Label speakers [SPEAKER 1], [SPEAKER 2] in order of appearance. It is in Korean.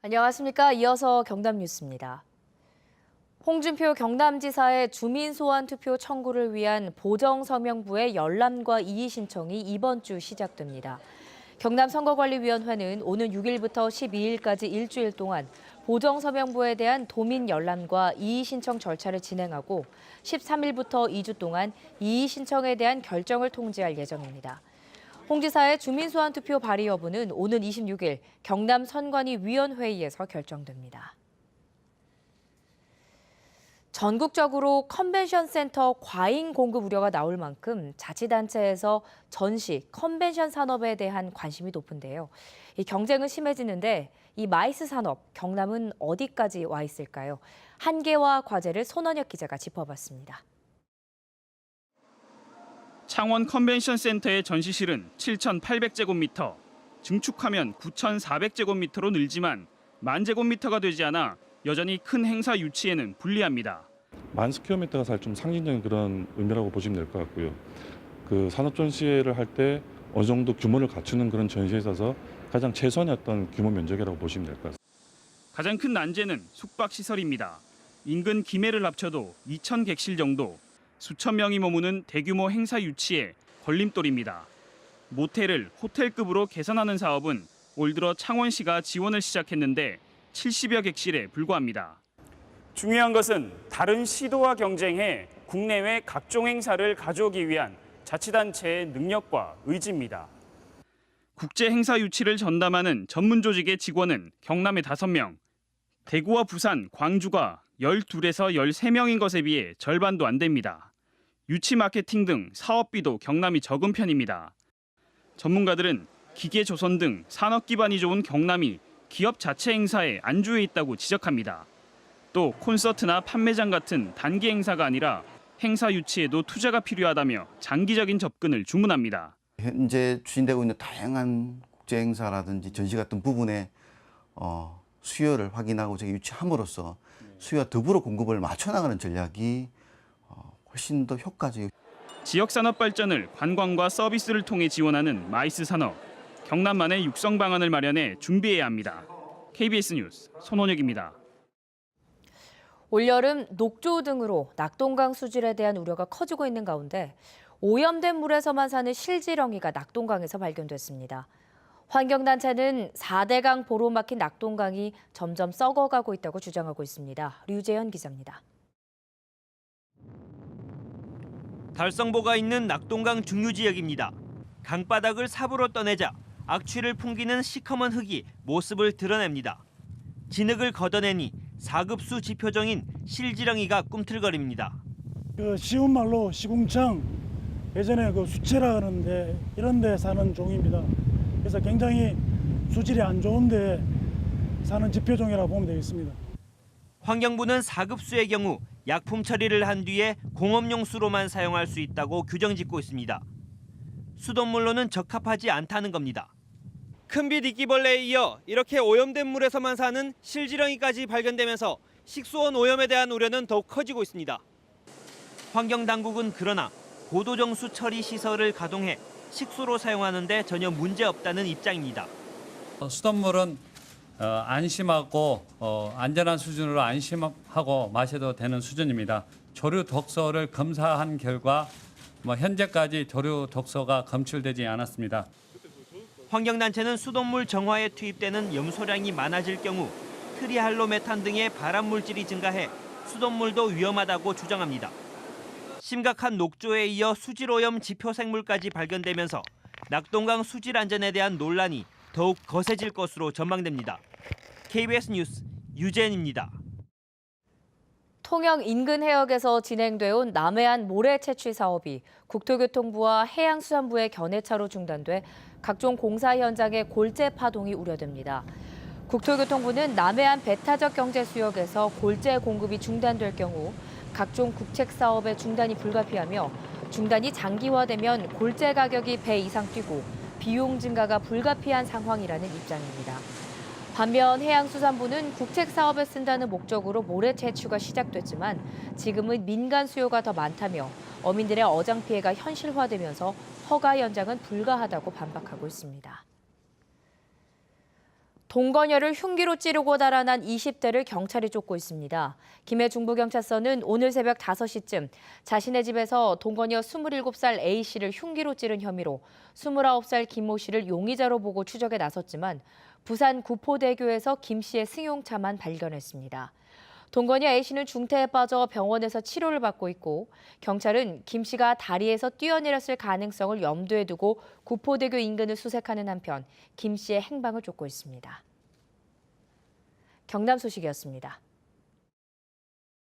[SPEAKER 1] 안녕하십니까. 이어서 경남 뉴스입니다. 홍준표 경남지사의 주민 소환 투표 청구를 위한 보정서명부의 열람과 이의 신청이 이번 주 시작됩니다. 경남선거관리위원회는 오는 6일부터 12일까지 일주일 동안 보정서명부에 대한 도민 열람과 이의 신청 절차를 진행하고 13일부터 2주 동안 이의 신청에 대한 결정을 통지할 예정입니다. 홍 지사의 주민소환 투표 발의 여부는 오는 26일 경남 선관위위원회의에서 결정됩니다. 전국적으로 컨벤션 센터 과잉 공급 우려가 나올 만큼 자치단체에서 전시, 컨벤션 산업에 대한 관심이 높은데요. 이 경쟁은 심해지는데 이 마이스 산업, 경남은 어디까지 와 있을까요? 한계와 과제를 손원혁 기자가 짚어봤습니다.
[SPEAKER 2] 창원 컨벤션 센터의 전시실은 7,800제곱미터, 증축하면 9,400제곱미터로 늘지만 10,000제곱미터가 되지 않아 여전히 큰 행사 유치에는 불리합니다.
[SPEAKER 3] 10,000스퀘어미터가 사실 좀 상징적인 그런 의미라고 보시면 될 것 같고요. 그 산업 전시회를 할 때 어느 정도 규모를 갖추는 그런 전시에 있어서 가장 최선의 어떤 규모 면적이라고 보시면 될 것 같습니다.
[SPEAKER 2] 가장 큰 난제는 숙박시설입니다. 인근 김해를 합쳐도 2,000객실 정도, 수천 명이 머무는 대규모 행사 유치에 걸림돌입니다. 모텔을 호텔급으로 개선하는 사업은 올 들어 창원시가 지원을 시작했는데 70여 객실에 불과합니다. 중요한 것은 다른 시도와 경쟁해 국내외 각종 행사를 가져오기 위한 자치단체의 능력과 의지입니다. 국제 행사 유치를 전담하는 전문 조직의 직원은 경남에 5명, 대구와 부산, 광주가 12에서 13명인 것에 비해 절반도 안 됩니다. 유치 마케팅 등 사업비도 경남이 적은 편입니다. 전문가들은 기계 조선 등 산업 기반이 좋은 경남이 기업 자체 행사에 안주해 있다고 지적합니다. 또 콘서트나 판매장 같은 단기 행사가 아니라 행사 유치에도 투자가 필요하다며 장기적인 접근을 주문합니다.
[SPEAKER 4] 현재 추진되고 있는 다양한 국제 행사라든지 전시 같은 부분에 수요를 확인하고 저기 유치함으로써 수요와 더불어 공급을 맞춰 나가는 전략이 훨씬 더 효과적이고.
[SPEAKER 2] 지역 산업 발전을 관광과 서비스를 통해 지원하는 마이스 산업. 경남만의 육성 방안을 마련해 준비해야 합니다. KBS 뉴스 손원혁입니다.
[SPEAKER 1] 올여름 녹조 등으로 낙동강 수질에 대한 우려가 커지고 있는 가운데 오염된 물에서만 사는 실지렁이가 낙동강에서 발견됐습니다. 환경단체는 4대강 보로 막힌 낙동강이 점점 썩어가고 있다고 주장하고 있습니다. 류재현 기자입니다.
[SPEAKER 5] 달성보가 있는 낙동강 중유 지역입니다. 강바닥을 삽으로 떠내자 악취를 풍기는 시커먼 흙이 모습을 드러냅니다. 진흙을 걷어내니 4급수 지표종인 실지렁이가 꿈틀거립니다.
[SPEAKER 6] 쉬운 말로 시궁창, 예전에 수채라 하는데 이런 데 사는 종입니다. 그래서 굉장히 수질이 안 좋은데 사는 지표종이라고 보면 되겠습니다.
[SPEAKER 5] 환경부는 4급수의 경우 약품 처리를 한 뒤에 공업용 수로만 사용할 수 있다고 규정 짓고 있습니다. 수돗물로는 적합하지 않다는 겁니다. 큰빛 이끼벌레에 이어 이렇게 오염된 물에서만 사는 실지렁이까지 발견되면서 식수원 오염에 대한 우려는 더욱 커지고 있습니다. 환경당국은 그러나 고도정수 처리 시설을 가동해 식수로 사용하는 데 전혀 문제 없다는 입장입니다.
[SPEAKER 7] 수돗물은 안심하고 안전한 수준으로 안심하고 마셔도 되는 수준입니다. 조류 독소를 검사한 결과 현재까지 조류 독소가 검출되지 않았습니다.
[SPEAKER 5] 환경단체는 수돗물 정화에 투입되는 염소량이 많아질 경우 트리할로메탄 등의 발암물질이 증가해 수돗물도 위험하다고 주장합니다. 심각한 녹조에 이어 수질오염 지표생물까지 발견되면서 낙동강 수질 안전에 대한 논란이 더욱 거세질 것으로 전망됩니다. KBS 뉴스 유재현입니다.
[SPEAKER 1] 통영 인근 해역에서 진행돼온 남해안 모래 채취 사업이 국토교통부와 해양수산부의 견해차로 중단돼 각종 공사 현장의 골재 파동이 우려됩니다. 국토교통부는 남해안 배타적 경제 수역에서 골재 공급이 중단될 경우 각종 국책 사업의 중단이 불가피하며 중단이 장기화되면 골재 가격이 배 이상 뛰고 비용 증가가 불가피한 상황이라는 입장입니다. 반면 해양수산부는 국책 사업에 쓴다는 목적으로 모래 채취가 시작됐지만 지금은 민간 수요가 더 많다며 어민들의 어장 피해가 현실화되면서 허가 연장은 불가하다고 반박하고 있습니다. 동거녀를 흉기로 찌르고 달아난 20대를 경찰이 쫓고 있습니다. 김해 중부경찰서는 오늘 새벽 5시쯤 자신의 집에서 동거녀 27살 A씨를 흉기로 찌른 혐의로 29살 김모 씨를 용의자로 보고 추적에 나섰지만 부산 구포대교에서 김 씨의 승용차만 발견했습니다. 동거녀 A씨는 중태에 빠져 병원에서 치료를 받고 있고 경찰은 김 씨가 다리에서 뛰어내렸을 가능성을 염두에 두고 구포대교 인근을 수색하는 한편 김 씨의 행방을 쫓고 있습니다. 경남 소식이었습니다.